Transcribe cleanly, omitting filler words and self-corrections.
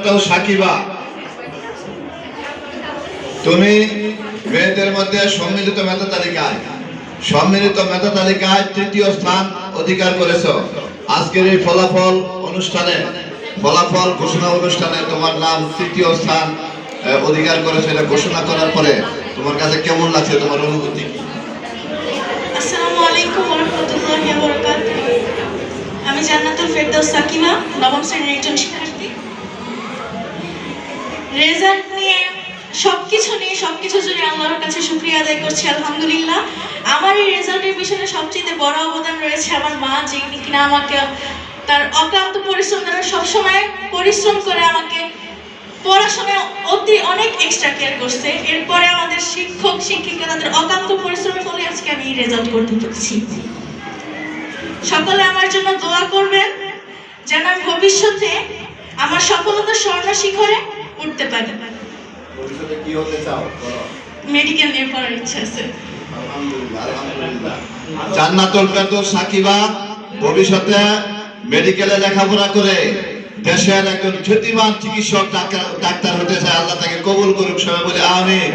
ফেরদৌস সাকিবা, তুমি মেয়েদের মধ্যে সম্মিলিত মেধা তালিকায় তৃতীয় স্থান অধিকার করেছো। আজকের এই ফলাফল ঘোষণা অনুষ্ঠানে তোমার নাম তৃতীয় স্থান অধিকার করেছে। এটা ঘোষণা করার পরে তোমার কাছে কেমন লাগছে, তোমার অনুভূতি কি? আসসালামু আলাইকুম ওয়া রাহমাতুল্লাহি ওয়া বারাকাতুহু। আমি জান্নাতুল ফেরদৌস সাকিবা, নবম শ্রেণীর একজন শিক্ষার্থী। রেজাল্ট নিয়ে সবকিছুর জন্য আল্লাহর কাছে শুকরিয়া আদায় করছি, আলহামদুলিল্লাহ। আমার এই রেজাল্টের পিছনে সবচেয়ে বড় অবদান রয়েছে আমার মা, যে কিনা আমাকে তার অক্লান্ত পরিশ্রম দ্বারা সবসময় পরিশ্রম করে আমাকে পড়াশোনায় অনেক এক্সট্রা কেয়ার করছে। এরপরে আমাদের শিক্ষক শিক্ষিকা তাদের অক্লান্ত পরিশ্রমের ফলে আজকে আমি এই রেজাল্ট করতে পেরেছি। সকলে আমার জন্য দোয়া করবেন যেন আমি ভবিষ্যতে আমার সফলতার স্বর্ণ শিখরে উঠতে পারি। ভবিষ্যতে কি হতে চাও? মেডিকেল নিয়ে পড়ার ইচ্ছা আছে। আলহামদুলিল্লাহ। জান্নাতুল ফেরদৌস সাকিবা ভবিষ্যতে মেডিকেলে লেখাপড়া করে দেশের একজন খ্যাতিমান চিকিৎসক ডাক্তার হতে চায়। আল্লাহ তাকে কবুল করুক, সবাই বলে আমিন।